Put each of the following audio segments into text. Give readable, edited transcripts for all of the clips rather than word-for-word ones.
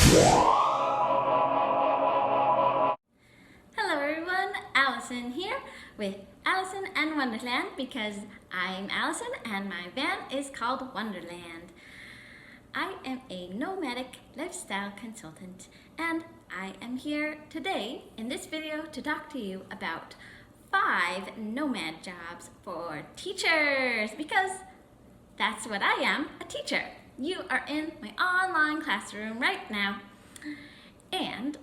Hello everyone, Allison here with Allison and Wonderland because I'm Allison and my van is called Wonderland. I am a nomadic lifestyle consultant and I am here today in this video to talk to you about 5 nomad jobs for teachers because that's what I am, a teacher. You are in my online classroom right now and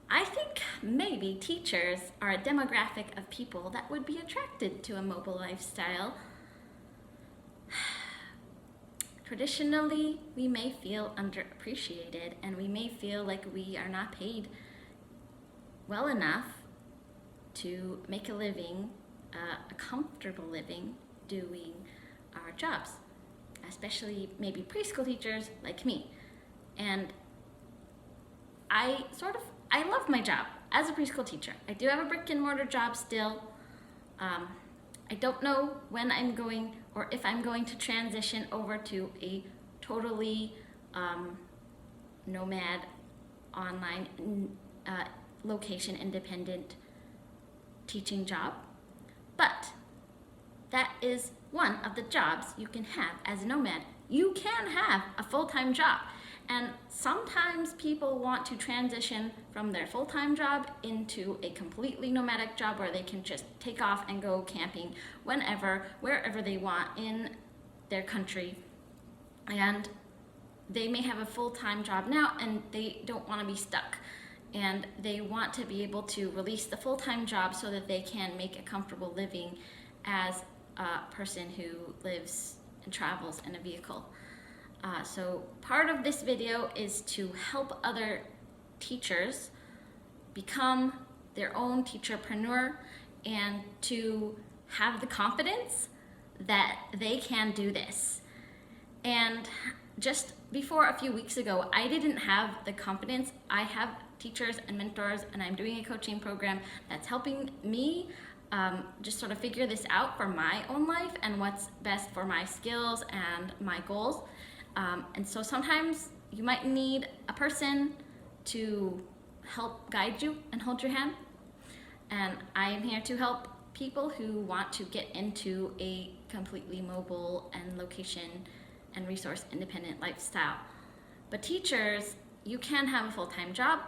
I think maybe teachers are a demographic of people that would be attracted to a mobile lifestyle. Traditionally, we may feel underappreciated and we may feel like we are not paid well enough to make a living, a comfortable living, doing our jobs, especially maybe preschool teachers like me. And I love my job as a preschool teacher. I do have a brick and mortar job still. I don't know when I'm going or if I'm going to transition over to a totally nomad, online, location independent teaching job. But that is one of the jobs you can have as a nomad. You can have a full-time job. And sometimes people want to transition from their full-time job into a completely nomadic job where they can just take off and go camping whenever, wherever they want in their country. And they may have a full-time job now and they don't want to be stuck. And they want to be able to release the full-time job so that they can make a comfortable living as a person who lives and travels in a vehicle. So part of this video is to help other teachers become their own teacherpreneur and to have the confidence that they can do this. And just before a few weeks ago, I didn't have the confidence. I have teachers and mentors and I'm doing a coaching program that's helping me just sort of figure this out for my own life and what's best for my skills and my goals. And so sometimes you might need a person to help guide you and hold your hand. And I am here to help people who want to get into a completely mobile and location and resource independent lifestyle. But teachers, you can have a full-time job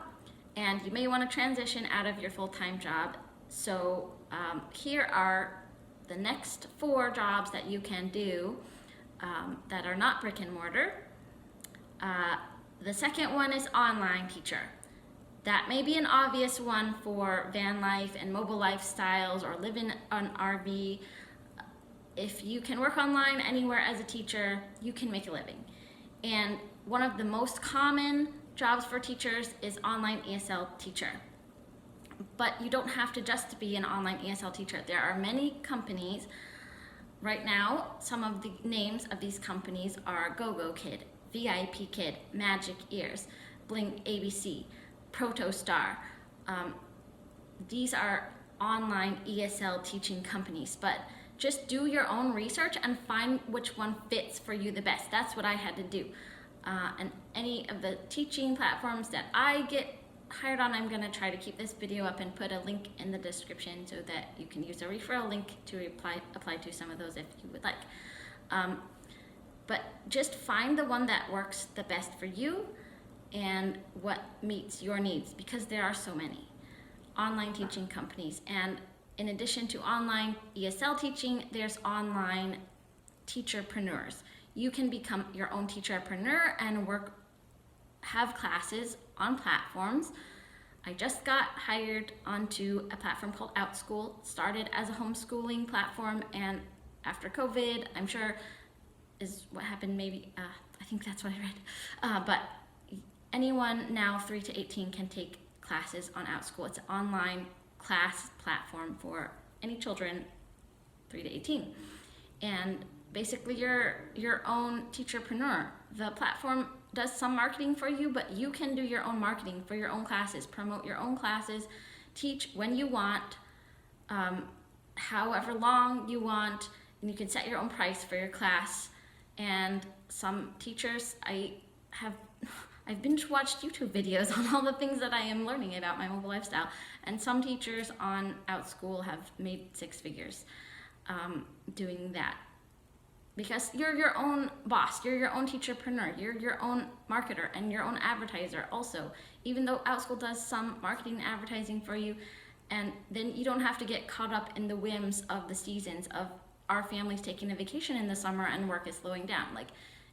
and you may want to transition out of your full-time job. So here are the next 4 jobs that you can do that are not brick and mortar. The second one is online teacher. That may be an obvious one for van life and mobile lifestyles or live in an RV. If you can work online anywhere as a teacher, you can make a living. And one of the most common jobs for teachers is online ESL teacher. But you don't have to just be an online ESL teacher. There are many companies. Right now, some of the names of these companies are GoGo Kid, VIP Kid, Magic Ears, Bling ABC, Protostar. These are online ESL teaching companies, but just do your own research and find which one fits for you the best. That's what I had to do. And any of the teaching platforms that I get hired on, I'm going to try to keep this video up and put a link in the description so that you can use a referral link to apply to some of those if you would like. But just find the one that works the best for you and what meets your needs, because there are so many online teaching companies. And in addition to online ESL teaching, there's online teacherpreneurs. You can become your own teacherpreneur and have classes on platforms. I just got hired onto a platform called Outschool. Started as a homeschooling platform, and after COVID, I'm sure is what happened maybe, I think that's what I read. But anyone now 3 to 18 can take classes on Outschool. It's an online class platform for any children 3 to 18. And basically you're your own teacherpreneur. The platform does some marketing for you, but you can do your own marketing for your own classes, promote your own classes, teach when you want, however long you want, and you can set your own price for your class. And some teachers, I have I've binge watched YouTube videos on all the things that I am learning about my mobile lifestyle. And some teachers on Outschool have made six figures doing that. Because you're your own boss, you're your own teacherpreneur, you're your own marketer and your own advertiser also. Even though Outschool does some marketing and advertising for you, and then you don't have to get caught up in the whims of the seasons of our families taking a vacation in the summer and work is slowing down. Like,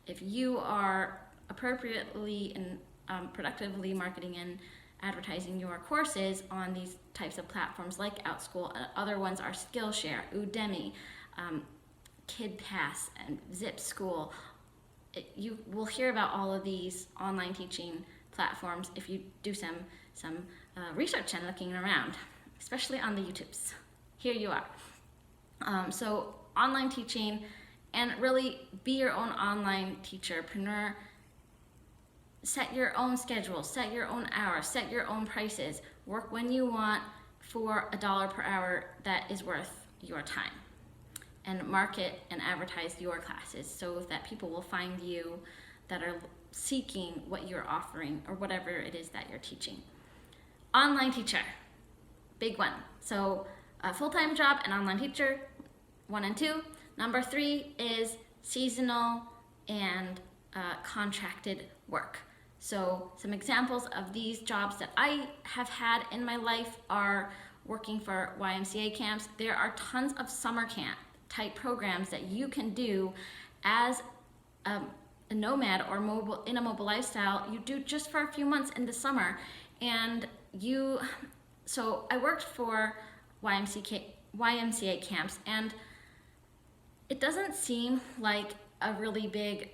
if you are appropriately and productively marketing and advertising your courses on these types of platforms like Outschool, other ones are Skillshare, Udemy, KidPass, and Zip School. You will hear about all of these online teaching platforms if you do some research and looking around, especially on the YouTubes. Here you are. So online teaching, and really be your own online teacherpreneur. Set your own schedule, set your own hours, set your own prices. Work when you want for $1 per hour that is worth your time. And market and advertise your classes so that people will find you that are seeking what you're offering or whatever it is that you're teaching. Online teacher, big one. So a full-time job and online teacher, 1 and 2. Number 3 is seasonal and contracted work. So some examples of these jobs that I have had in my life are working for YMCA camps. There are tons of summer camp type programs that you can do as a nomad or in a mobile lifestyle. You do just for a few months in the summer, and so I worked for YMCA camps, and it doesn't seem like a really big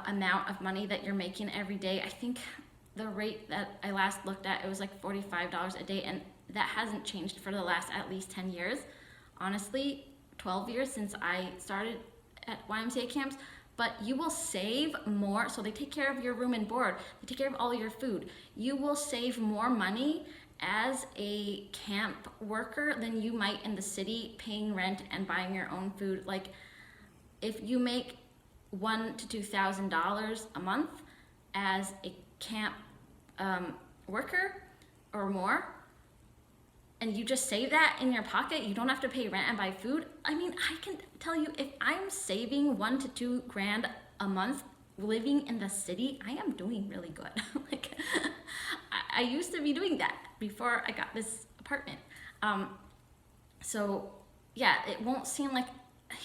amount of money that you're making every day. I think the rate that I last looked at, it was like $45 a day, and that hasn't changed for the last at least 10 years. Honestly, 12 years since I started at YMCA camps. But you will save more. So they take care of your room and board. They take care of all your food. You will save more money as a camp worker than you might in the city paying rent and buying your own food. Like, if you make $1,000 to $2,000 a month as a camp worker or more, and you just save that in your pocket, you don't have to pay rent and buy food. I mean, I can tell you, if I'm saving $1,000 to $2,000 a month living in the city, I am doing really good. Like, I used to be doing that before I got this apartment. So yeah, it won't seem like,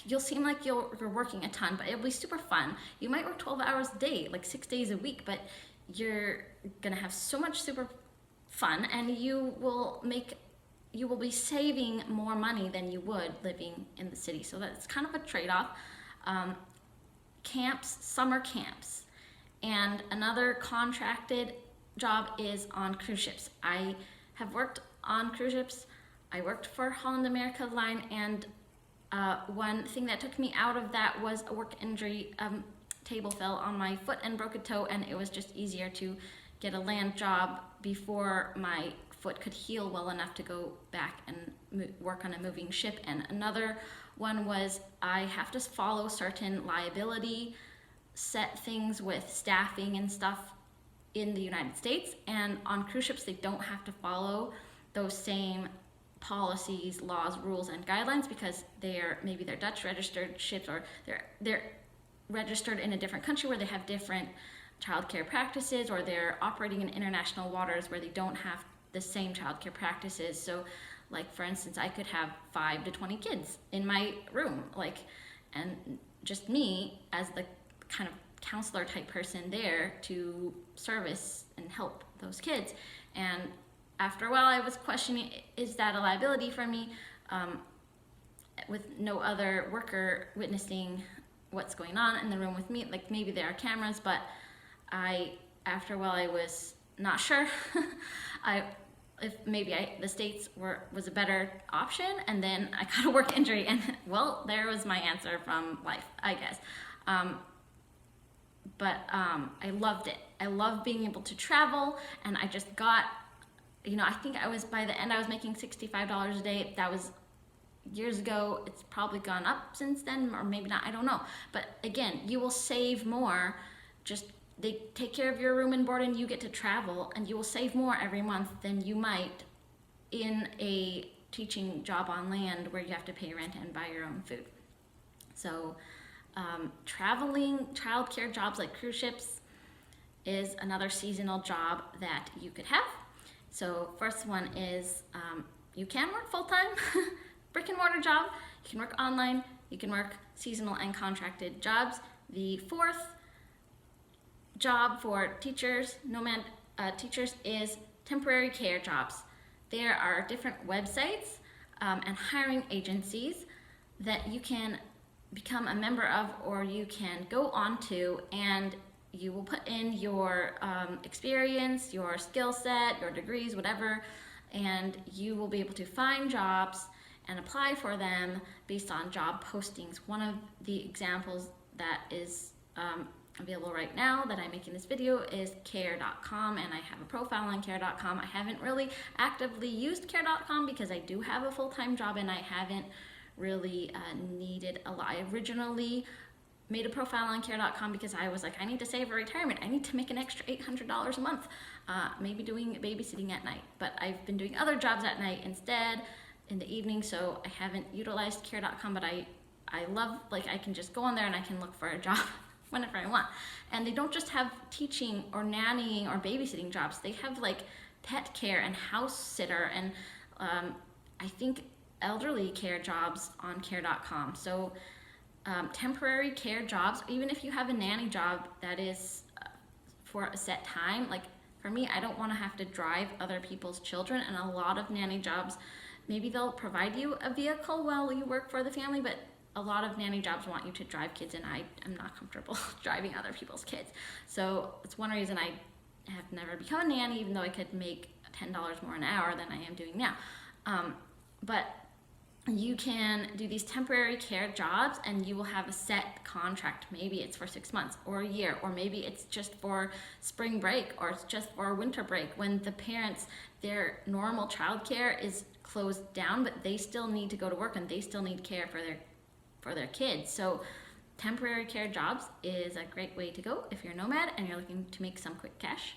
you'll seem like you're working a ton, but it'll be super fun. You might work 12 hours a day, like 6 days a week, but you're gonna have so much super fun, and you will be saving more money than you would living in the city. So that's kind of a trade-off. Camps, summer camps. And another contracted job is on cruise ships. I have worked on cruise ships. I worked for Holland America Line, and one thing that took me out of that was a work injury. Table fell on my foot and broke a toe, and it was just easier to get a land job before my foot could heal well enough to go back and work on a moving ship. And another one was, I have to follow certain liability set things with staffing and stuff in the United States, and on cruise ships they don't have to follow those same policies, laws, rules, and guidelines, because maybe they're Dutch registered ships, or they're registered in a different country where they have different childcare practices, or they're operating in international waters where they don't have the same childcare practices. So, like, for instance, I could have 5 to 20 kids in my room, and just me as the kind of counselor type person there to service and help those kids. And after a while, I was questioning, is that a liability for me, with no other worker witnessing what's going on in the room with me? Like, maybe there are cameras, but after a while, I was not sure. If maybe the States was a better option, and then I got a work injury, and well, there was my answer from life, I guess. But I loved it. I love being able to travel, and I just got, I think by the end I was making $65 a day. That was years ago. It's probably gone up since then, or maybe not, I don't know. But again, you will save more just they take care of your room and board and you get to travel, and you will save more every month than you might in a teaching job on land where you have to pay rent and buy your own food. So traveling, childcare jobs like cruise ships is another seasonal job that you could have. So first one is you can work full-time, brick and mortar job. You can work online. You can work seasonal and contracted jobs. The fourth job for teachers, nomad teachers, is temporary care jobs. There are different websites and hiring agencies that you can become a member of, or you can go on to, and you will put in your experience, your skill set, your degrees, whatever, and you will be able to find jobs and apply for them based on job postings. One of the examples that is available right now that I'm making this video is care.com, and I have a profile on care.com. I haven't really actively used care.com because I do have a full-time job and I haven't really needed a lot. I originally made a profile on care.com because I was like, I need to save for retirement. I need to make an extra $800 a month, maybe doing babysitting at night. But I've been doing other jobs at night instead in the evening, so I haven't utilized care.com, but I love, like, I can just go on there and I can look for a job whenever I want. And they don't just have teaching or nannying or babysitting jobs. They have like pet care and house sitter and I think elderly care jobs on care.com. So temporary care jobs, even if you have a nanny job that is for a set time, like for me, I don't want to have to drive other people's children, and a lot of nanny jobs, maybe they'll provide you a vehicle while you work for the family, but a lot of nanny jobs want you to drive kids, and I am not comfortable driving other people's kids. So it's one reason I have never become a nanny, even though I could make $10 more an hour than I am doing now. But you can do these temporary care jobs and you will have a set contract. Maybe it's for 6 months or a year, or maybe it's just for spring break, or it's just for winter break when the parents, their normal childcare is closed down, but they still need to go to work and they still need care for their kids. So temporary care jobs is a great way to go if you're a nomad and you're looking to make some quick cash.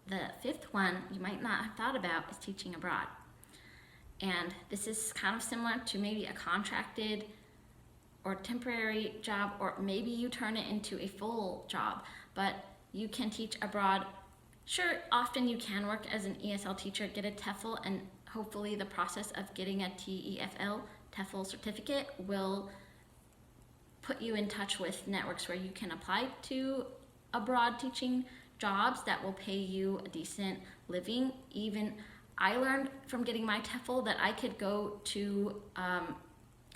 The fifth one you might not have thought about is teaching abroad. And this is kind of similar to maybe a contracted or temporary job, or maybe you turn it into a full job, but you can teach abroad. Sure, often you can work as an ESL teacher, get a TEFL, and hopefully the process of getting a TEFL certificate will put you in touch with networks where you can apply to abroad teaching jobs that will pay you a decent living. Even I learned from getting my TEFL that I could go to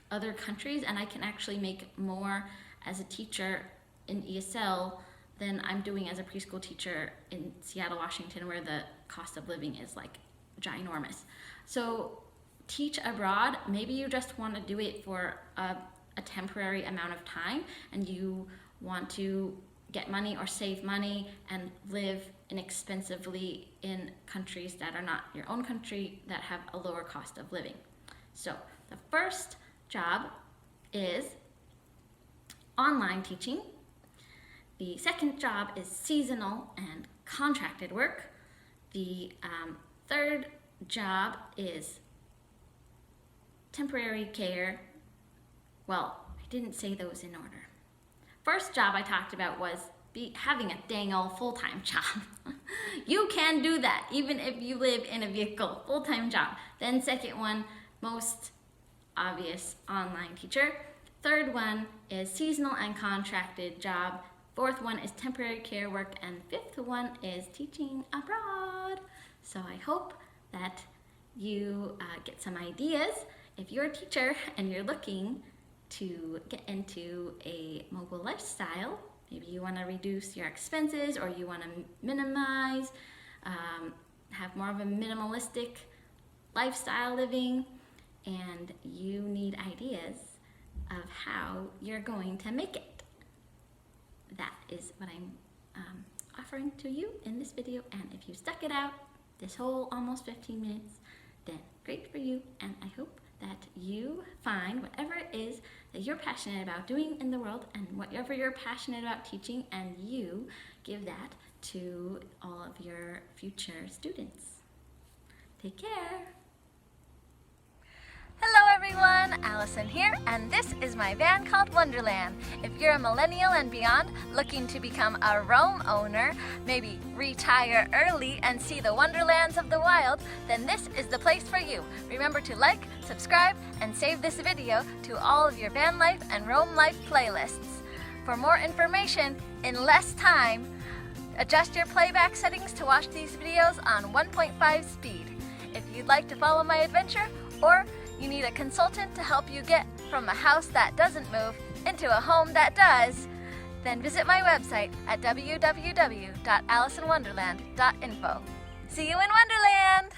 other countries and I can actually make more as a teacher in ESL than I'm doing as a preschool teacher in Seattle, Washington, where the cost of living is like ginormous. So teach abroad. Maybe you just want to do it for a temporary amount of time and you want to get money or save money and live inexpensively in countries that are not your own country that have a lower cost of living. So the first job is online teaching. The second job is seasonal and contracted work. The third job is temporary care. Well, I didn't say those in order. First job I talked about was having a dang old full-time job. You can do that even if you live in a vehicle, full-time job. Then second one, most obvious, online teacher. Third one is seasonal and contracted job. Fourth one is temporary care work, and fifth one is teaching abroad. So I hope that you get some ideas. If you're a teacher and you're looking to get into a mobile lifestyle, maybe you want to reduce your expenses or you want to minimize, have more of a minimalistic lifestyle living, and you need ideas of how you're going to make it. That is what I'm offering to you in this video, and if you stuck it out this whole almost 15 minutes, then great for you, and I hope that you find whatever it is that you're passionate about doing in the world and whatever you're passionate about teaching, and you give that to all of your future students. Take care. Hello everyone, Allison here, and this is my van called Wonderland. If you're a millennial and beyond looking to become a roam owner, maybe retire early and see the wonderlands of the wild, then this is the place for you. Remember to like, subscribe, and save this video to all of your van life and roam life playlists. For more information in less time, adjust your playback settings to watch these videos on 1.5 speed. If you'd like to follow my adventure, or you need a consultant to help you get from a house that doesn't move into a home that does, then visit my website at www.allisonwonderland.info. See you in Wonderland!